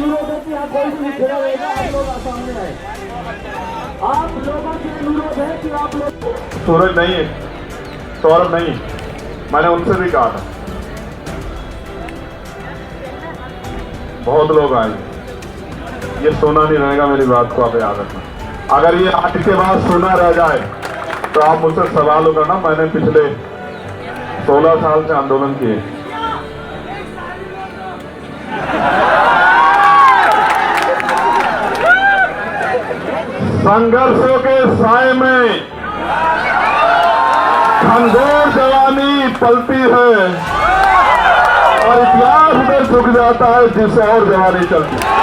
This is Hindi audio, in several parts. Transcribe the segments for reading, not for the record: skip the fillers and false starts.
अनुरोध है कि आप कोई भी खड़ा रहेगा, आप लोग सामने आए। आप लोगों से अनुरोध है कि आप लोग। सूरज नहीं है, सौरभ नहीं, मैंने उनसे भी कहा था। बहुत लोग आए, ये सोना नहीं रहेगा, मेरी बात को आप याद रखना। अगर ये आज के बाद सोना रह जाए तो आप मुझसे सवाल करना। मैंने पिछले 16 साल से आंदोलन किए। संघर्षों के साए में घनघोर जवानी पलती है और इतिहास में झुक जाता है जिससे और जवानी चलती है।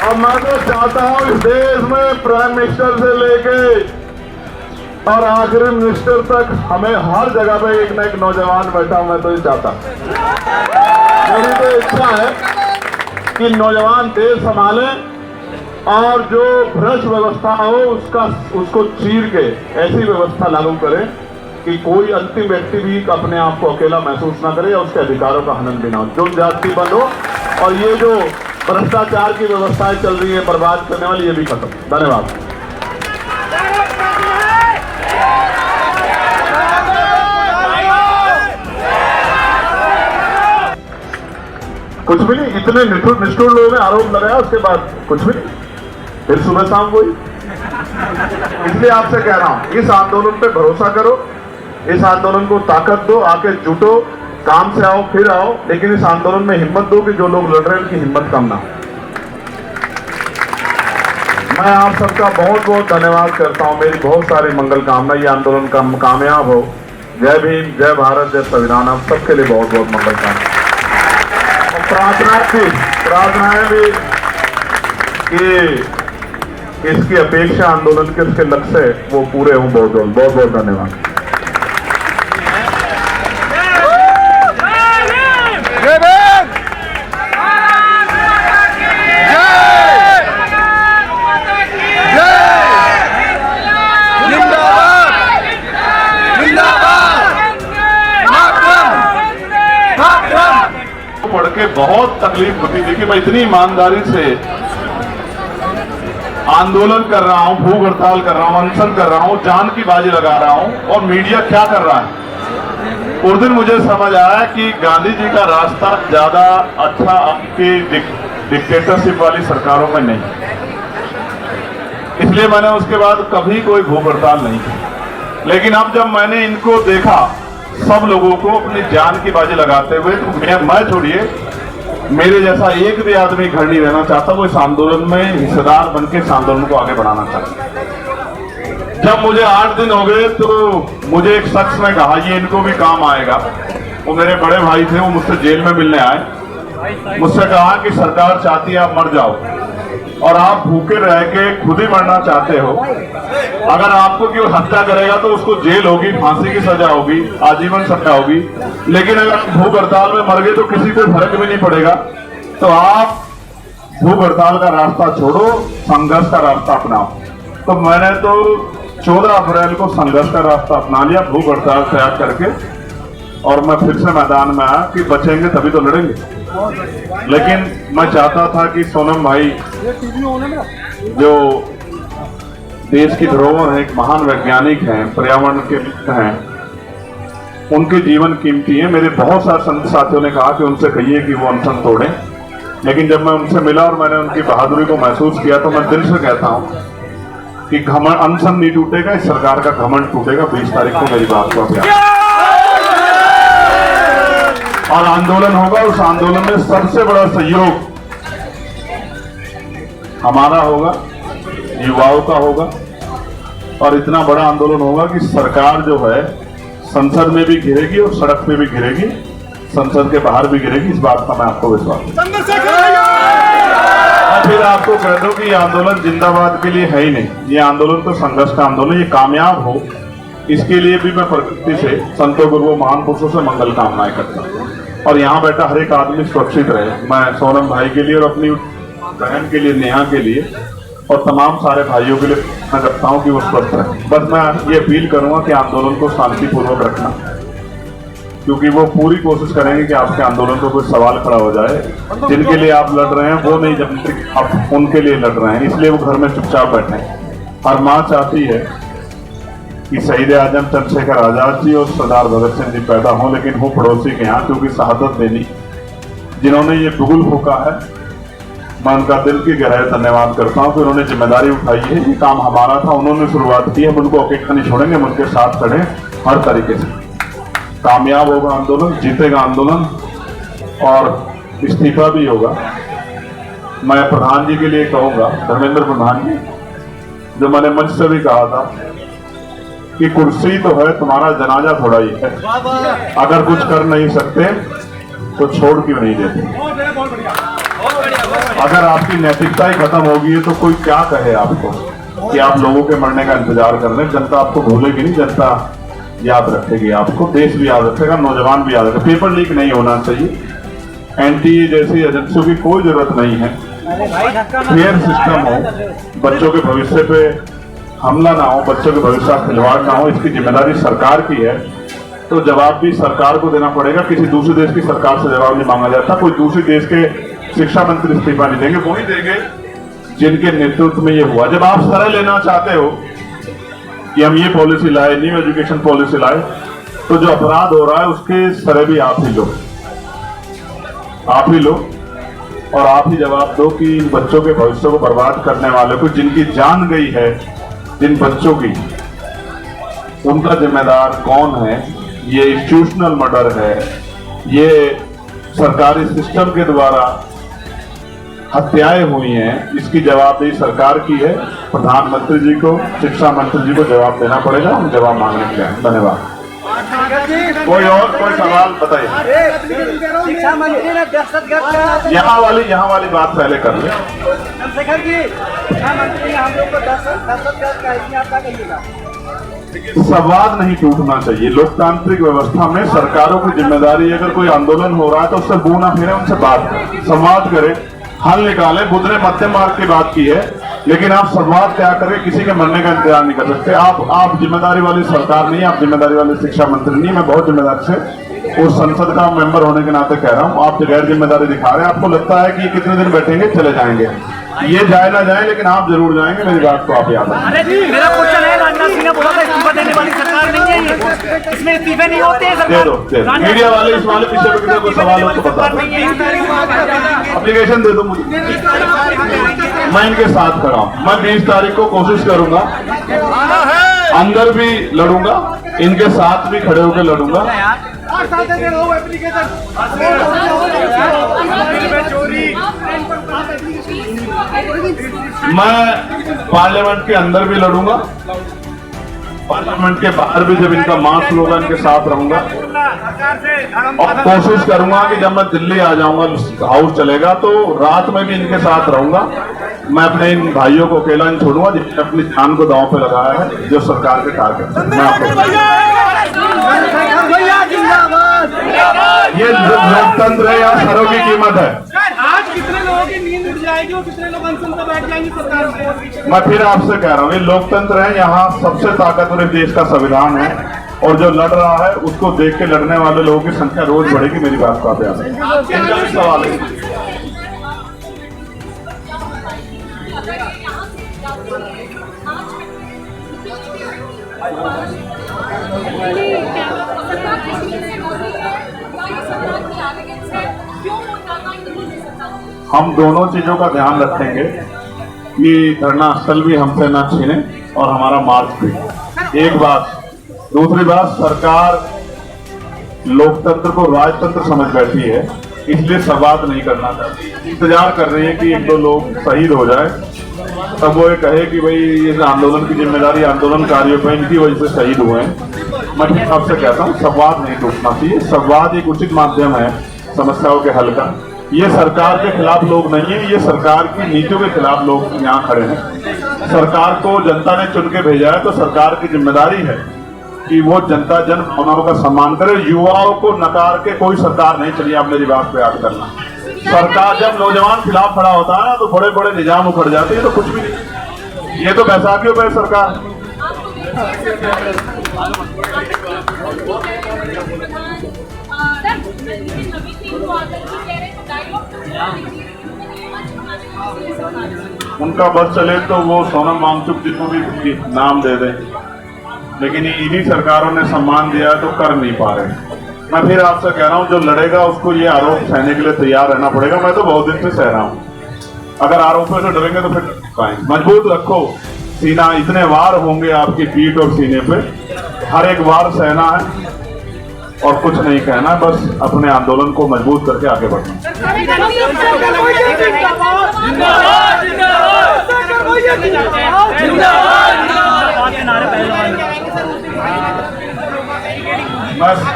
और मैं तो चाहता हूं इस देश में प्राइम मिनिस्टर से लेके और आखिरी मिनिस्टर तक हमें हर जगह पे एक ना एक नौजवान बैठा। मैं तो ये चाहता, मेरी तो इच्छा है कि नौजवान देश संभाले और जो भ्रष्ट व्यवस्था हो उसको चीर के ऐसी व्यवस्था लागू करें कि कोई अंतिम व्यक्ति भी अपने आप को अकेला महसूस ना करे या उसके अधिकारों का हनन भी ना हो, जुर्म जाति बंद हो और ये जो भ्रष्टाचार की व्यवस्थाएं चल रही है बर्बाद करने वाली, ये भी खत्म। धन्यवाद। कुछ भी नहीं, इतने निष्ठुर लोगों ने आरोप लगाया, उसके बाद कुछ भी नहीं, फिर सुबह शाम वही। इसलिए आपसे कह रहा हूं, इस आंदोलन पे भरोसा करो, इस आंदोलन को ताकत दो, आके जुटो, काम से आओ फिर आओ, लेकिन इस आंदोलन में हिम्मत दो कि जो लोग लड़ रहे हैं उनकी हिम्मत कम ना हो। मैं आप सबका बहुत बहुत धन्यवाद करता हूं। मेरी बहुत सारी मंगल कामना, ये आंदोलन का कामयाब हो। जय भीम, जय भारत, जय संविधान। आप सबके लिए बहुत बहुत मंगल कामना। प्रार्थनाएं भी कि इसकी अपेक्षा आंदोलन के इसके लक्ष्य वो पूरे हों। बहुत बहुत धन्यवाद। पढ़ के बहुत तकलीफ होती थी कि मैं इतनी ईमानदारी से आंदोलन कर रहा हूं, भूख हड़ताल कर रहा हूं, अनशन कर रहा हूं, जान की बाजी लगा रहा हूं और मीडिया क्या कर रहा है। उस दिन मुझे समझ आया कि गांधी जी का रास्ता ज्यादा अच्छा आपकी डिक्टेटरशिप वाली सरकारों में नहीं। इसलिए मैंने उसके बाद कभी कोई भूख हड़ताल नहीं की। लेकिन अब जब मैंने इनको देखा, सब लोगों को अपनी जान की बाजी लगाते हुए, तो मैं छोड़िए, मेरे जैसा एक भी आदमी घर नहीं रहना चाहता। वो इस आंदोलन में हिस्सेदार बनकर इस आंदोलन को आगे बढ़ाना चाहता। जब मुझे 8 दिन हो गए तो मुझे एक शख्स ने कहा, ये इनको भी काम आएगा। वो मेरे बड़े भाई थे, वो मुझसे जेल में मिलने आए। मुझसे कहा कि सरकार चाहती है आप मर जाओ और आप भूखे रह के खुद ही मरना चाहते हो। अगर आपको कोई हत्या करेगा तो उसको जेल होगी, फांसी की सजा होगी, आजीवन सजा होगी। लेकिन अगर आप भूख हड़ताल में मर गए तो किसी को फर्क भी नहीं पड़ेगा। तो आप भूख हड़ताल का रास्ता छोड़ो, संघर्ष का रास्ता अपनाओ। तो मैंने तो 14 अप्रैल को संघर्ष का रास्ता अपना लिया, भूख हड़ताल तैयार करके, और मैं फिर से मैदान में आया कि बचेंगे तभी तो लड़ेंगे। लेकिन मैं चाहता था कि सोनम भाई जो देश की धरोहर है, एक महान वैज्ञानिक हैं, पर्यावरण के मित्र हैं, उनके जीवन कीमती है। मेरे बहुत सारे संत साथियों ने कहा कि उनसे कहिए कि वो अनशन तोड़ें। लेकिन जब मैं उनसे मिला और मैंने उनकी बहादुरी को महसूस किया तो मैं दिल से कहता हूं कि घमंड, अनशन नहीं टूटेगा, इस सरकार का घमंड टूटेगा। 20 तारीख को मेरी बात को और आंदोलन होगा। उस आंदोलन में सबसे बड़ा सहयोग हमारा होगा, युवाओं का होगा, और इतना बड़ा आंदोलन होगा कि सरकार जो है संसद में भी घिरेगी और सड़क पे भी घिरेगी, संसद के बाहर भी घिरेगी। इस बात का मैं आपको विश्वास फिर आपको कह दो कि ये आंदोलन जिंदाबाद के लिए है ही नहीं। ये आंदोलन तो संघर्ष का आंदोलन, ये कामयाब हो इसके लिए भी मैं प्रकृति से संतों गुरुओं महान पुरुषों से मंगल कामनाएं करता हूँ। और यहाँ बैठा हर एक आदमी सुरक्षित रहे। मैं सोनम भाई के लिए और अपनी बहन के लिए, नेहा के लिए और तमाम सारे भाइयों के लिए मैं करता हूँ कि वो स्वस्थ रहे। बस मैं ये अपील करूंगा कि आंदोलन को शांतिपूर्वक रखना। क्योंकि वो पूरी कोशिश करेंगे कि आपके आंदोलन को कोई सवाल खड़ा हो जाए। जिनके लिए आप लड़ रहे हैं वो नहीं जानते आप उनके लिए लड़ रहे हैं, इसलिए वो घर में चुपचाप बैठे हैं। हर माँ चाहती है कि शहीद आजम चंद्रशेखर आजाद जी और सरदार भगत सिंह जी पैदा हों, लेकिन वो पड़ोसी के यहाँ क्योंकि शहादत देनी, जिन्होंने ये बिगुल फूका है, मैं उनका दिल की गहराई धन्यवाद करता हूँ कि उन्होंने जिम्मेदारी उठाई है। ये काम हमारा था, उन्होंने शुरुआत की, हम उनको अकेला नहीं छोड़ेंगे, हम उनके साथ खड़े हर तरीके से। कामयाब होगा आंदोलन, जीतेगा आंदोलन और इस्तीफा भी होगा। मैं प्रधान जी के लिए कहूंगा, धर्मेंद्र प्रधान जी, जो मैंने मंच से भी कहा था कि कुर्सी तो है, तुम्हारा जनाजा थोड़ा ही है। अगर कुछ कर नहीं सकते तो छोड़ क्यों नहीं देते? अगर आपकी नैतिकता ही खत्म होगी तो कोई क्या कहे आपको कि आप लोगों के मरने का इंतजार कर रहे हैं। जनता आपको भूलेगी नहीं, जनता याद रखेगी आपको, देश भी याद रखेगा, नौजवान भी याद रखेगा। पेपर लीक नहीं होना चाहिए। एनटीए जैसी एजेंसियों की कोई जरूरत नहीं है। फेयर सिस्टम हो, बच्चों के भविष्य पे हमला ना हो, बच्चों के भविष्य का खिलवाड़ ना हो, इसकी जिम्मेदारी सरकार की है। तो जवाब भी सरकार को देना पड़ेगा। किसी दूसरे देश की सरकार से जवाब नहीं मांगा जाता। कोई दूसरे देश के शिक्षा मंत्री इस्तीफा नहीं देंगे, वो ही देंगे जिनके नेतृत्व में ये हुआ। जब आप सरह लेना चाहते हो कि हम ये पॉलिसी लाए, न्यू एजुकेशन पॉलिसी लाए, तो जो अपराध हो रहा है उसके सरह भी आप ही लो, आप ही लो और आप ही जवाब दो कि इन बच्चों के भविष्य को बर्बाद करने वाले को, जिनकी जान गई है, जिन बच्चों की, उनका जिम्मेदार कौन है? ये इंस्टीट्यूशनल मर्डर है, ये सरकारी सिस्टम के द्वारा हत्याएं हुई हैं, इसकी जवाबदेही सरकार की है। प्रधानमंत्री जी को, शिक्षा मंत्री जी को जवाब देना पड़ेगा। हम जवाब मांगने के लिए हैं। धन्यवाद। कोई और कोई सवाल बताइए। शिक्षा मंत्री ने दहशतगर्द यहाँ वाली बात पहले कर ले। चंद्रशेखर जी, शिक्षा मंत्री ने हम लोग को दहशतगर्द का इसमें क्या कहिएगा? संवाद नहीं टूटना चाहिए। लोकतांत्रिक व्यवस्था में सरकारों की जिम्मेदारी, अगर कोई आंदोलन हो रहा है तो उससे बूना फिरे, उनसे बात करें, संवाद करें, हल निकालें। बुद्ध ने मध्यम मार्ग की बात की है, लेकिन आप संवाद त्याग करके किसी के मरने का इंतजार नहीं कर सकते। आप जिम्मेदारी वाली सरकार नहीं, आप जिम्मेदारी वाले शिक्षा मंत्री नहीं। मैं बहुत जिम्मेदारी से उस संसद का मेंबर होने के नाते कह रहा हूँ, आप गैर जिम्मेदारी दिखा रहे हैं। आपको लगता है कि कितने दिन बैठेंगे, चले जाएंगे। ये जाए ना जाए, लेकिन आप जरूर जाएंगे, मेरी बात को आप याद रखें। अरे जी, मेरा क्वेश्चन है, राजनाथ सिंह ने बोला था इस्तीफा देने वाली सरकार नहीं है ये, इसमें इस्तीफे नहीं होते हैं। दे दो। मीडिया वाले इस वाले पीछे पे कोई सवाल हो तो बता दो, एप्लीकेशन दे दो मुझे, मैं इनके साथ खड़ा हूँ। मैं 20 तारीख को कोशिश करूंगा, अंदर भी लड़ूंगा, इनके साथ भी खड़े होकर लड़ूंगा। मैं पार्लियामेंट के अंदर भी लड़ूंगा, पार्लियामेंट के बाहर भी जब इनका मास होगा इनके साथ रहूंगा और कोशिश करूंगा कि जब मैं दिल्ली आ जाऊंगा, हाउस चलेगा, तो रात में भी इनके साथ रहूंगा। मैं अपने इन भाइयों को अकेला नहीं छोड़ूंगा जिन्होंने अपनी जान को दांव पे लगाया है, जो सरकार के टारगेट है। मैं आपको ये लोकतंत्र है, यहाँ सरों की कीमत है। आज कितने लोगों की नींद उड़ जाएगी और कितने लोग अनशन पर बैठ जाएंगे सरकार को? मैं फिर आपसे कह रहा हूँ, ये लोकतंत्र है, यहाँ सबसे ताकतवर देश का संविधान है और जो लड़ रहा है उसको देख के लड़ने वाले लोगों की संख्या रोज बढ़ेगी। मेरी बात को आप याद रखें। इनका भी सवाल है। हम दोनों चीजों का ध्यान रखेंगे कि धरना स्थल भी हमसे न छीने और हमारा मार्च भी। एक बात। दूसरी बात, सरकार लोकतंत्र को राजतंत्र समझ बैठी है, इसलिए संवाद नहीं करना चाहती। इंतजार कर रही है कि 1-2 लोग शहीद हो जाए, तब वो ये कहे कि भाई इस आंदोलन की जिम्मेदारी आंदोलनकारियों पर, इनकी वजह से शहीद हुए हैं। मैं आपसे कहता हूँ, संवाद नहीं टूटना चाहिए। संवाद एक उचित माध्यम है समस्याओं के हल का। ये सरकार के खिलाफ लोग नहीं है, ये सरकार की नीतियों के खिलाफ लोग यहाँ खड़े हैं। सरकार को जनता ने चुन के भेजा है, तो सरकार की जिम्मेदारी है कि वो जनता जन भावनाओं का सम्मान करे। युवाओं को नकार के कोई सरकार नहीं चली। आप मेरी बात पे याद करना, सरकार जब नौजवान खिलाफ खड़ा होता है ना, तो बड़े बड़े निजाम उखड़ जाते हैं। तो कुछ भी नहीं, ये तो बैसाखियों पे सरकार। उनका बस चले तो वो सोनम वांगचुक जी को भी नाम दे दें, लेकिन इन्हीं सरकारों ने सम्मान दिया है तो कर नहीं पा रहे। मैं फिर आपसे कह रहा हूँ, जो लड़ेगा उसको ये आरोप सहने के लिए तैयार रहना पड़ेगा। मैं तो बहुत दिन से सह रहा हूँ, अगर आरोपों से डरेंगे तो फिर पाएंगे। मजबूत रखो सीना, इतने वार होंगे आपकी पीठ और सीने पे, हर एक वार सहना है और कुछ नहीं कहना, बस अपने आंदोलन को मजबूत करके आगे बढ़ना।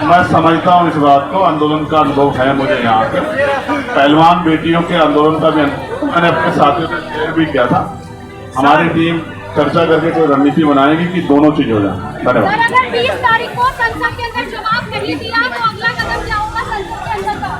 मैं समझता हूँ इस बात को, आंदोलन का अनुभव है मुझे यहाँ पे। पहलवान बेटियों के आंदोलन का भी मैंने अपने साथियों से शेयर भी किया था। हमारी टीम चर्चा करके कोई रणनीति बनाएगी कि दोनों चीज हो जाए। धन्यवाद। अगर 20 तारीख को संसद के अंदर जवाब नहीं दिया तो अगला कदम क्या होगा संसद के अंदर का?